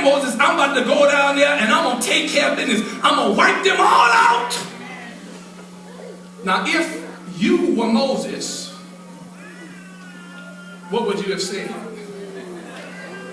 man, Moses, I'm about to go down there and I'm going to take care of business. I'm going to wipe them all out. Now, if you were Moses, what would you have said?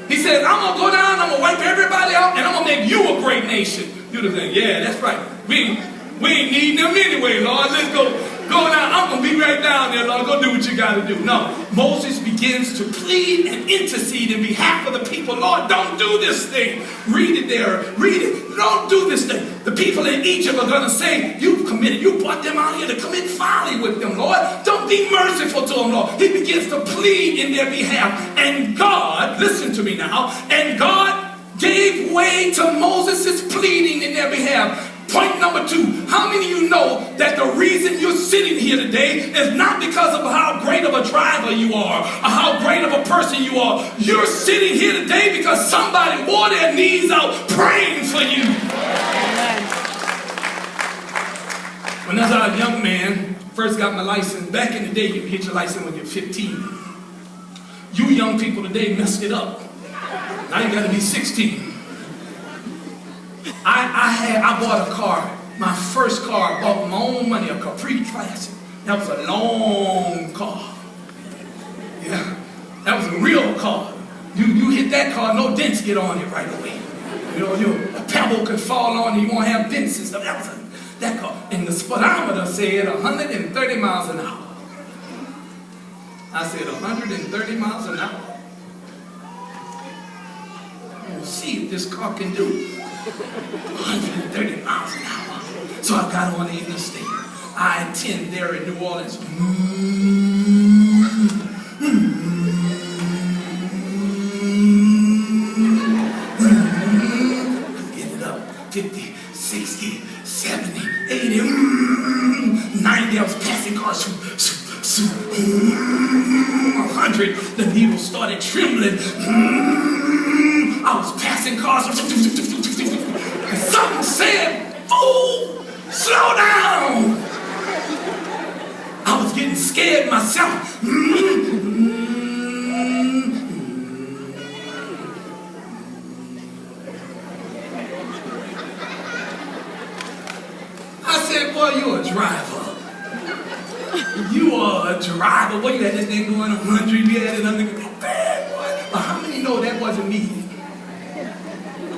He said, I'm going to go down, I'm going to wipe everybody out, and I'm going to make you a great nation. You'd have said, yeah, that's right. We ain't need them anyway, Lord. Let's go down. I'm going to be right down there, Lord. Go do what you got to do. No, Moses begins to plead and intercede in behalf of the people. Lord, don't do this thing. Read it there. Read it. Don't do this thing. The people in Egypt are going to say, you brought them out here to commit folly with them, Lord. Don't be merciful to them, Lord. He begins to plead in their behalf. And God, listen to me now, and God gave way to Moses' pleading in their behalf. Point number 2, how many of you know that the reason you're sitting here today is not because of how great of a driver you are or how great of a person you are? You're sitting here today because somebody wore their knees out praying for you. Amen. When I was a young man, first got my license, back in the day you get your license when you're 15. You young people today messed it up. Now you got to be 16. I bought a car, my first car, I bought my own money, a Capri Classic. That was a long car. Yeah, that was a real car. You hit that car, no dents get on it right away. You know, a pebble could fall on it, you won't have dents and stuff. That car. And the speedometer said 130 miles an hour. I said 130 miles an hour. We'll see if this car can do 130 miles an hour. So I got on the interstate. I-10 there in New Orleans. Get it up. 50, 60, 70, 80, 90. I was passing cars. 100. The needle started trembling. I was passing cars. And something said, "Fool, slow down." I was getting scared myself. I said, "Boy, you're a driver. You are a driver. Boy, you had that thing going 100. You had it under bad, boy." But how many know that wasn't me?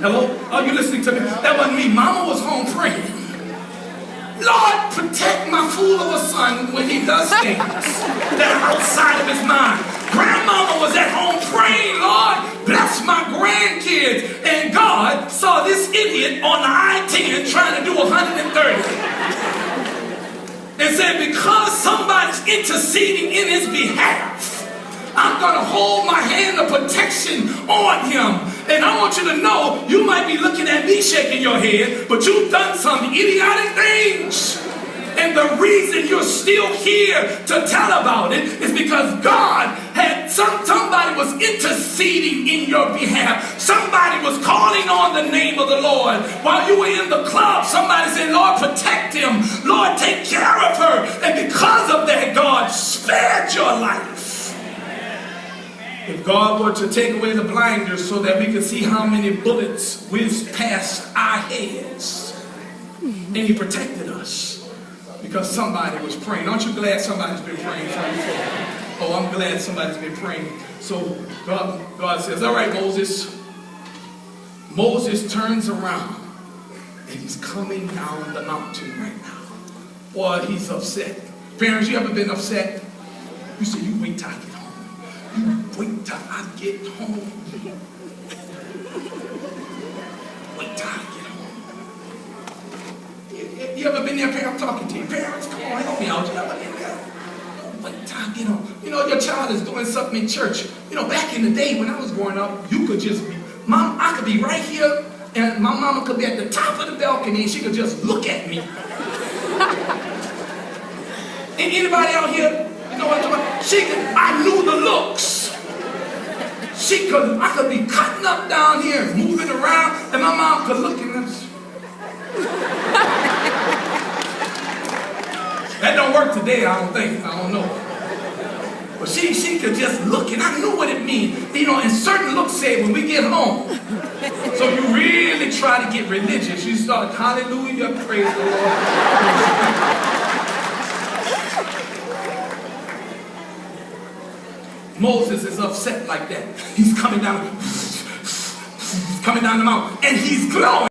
Hello? Are you listening to me? That wasn't me. Mama was home praying. Lord, protect my fool of a son when he does things that are outside of his mind. Grandmama was at home praying, Lord, bless my grandkids. And God saw this idiot on the I-10 trying to do 130. And said, because somebody's interceding in his behalf, I'm going to hold my hand of protection on him. And I want you to know, you might be looking at me shaking your head, but you've done some idiotic things. And the reason you're still here to tell about it is because God had somebody was interceding in your behalf. Somebody was calling on the name of the Lord. While you were in the club, somebody said, Lord, protect him. Lord, take care of her. And because of that, God spared your life. If God were to take away the blinders so that we could see how many bullets whizzed past our heads, and he protected us because somebody was praying. Aren't you glad somebody's been praying for you? Oh, I'm glad somebody's been praying. So God says, all right, Moses. Moses turns around and he's coming down the mountain right now. Boy, he's upset. Parents, you ever been upset? You say, you wait till I get home. You wait till I get home. Wait till I get home. You ever been there, parents? I'm talking to you. Parents, come on, help me out. You ever been there? Wait till I get home. You know, your child is doing something in church. You know, back in the day when I was growing up, you could just be, Mom, I could be right here, and my mama could be at the top of the balcony, and she could just look at me. Anybody out here? You know what I'm talking about? I knew the looks. I could be cutting up down here, moving around, and my mom could look at us. That don't work today, I don't think. I don't know. But she could just look, and I knew what it means. You know, and certain looks say when we get home. So try to get religious. You start, hallelujah, praise the Lord. Moses is upset like that. He's coming down the mountain, and he's glowing.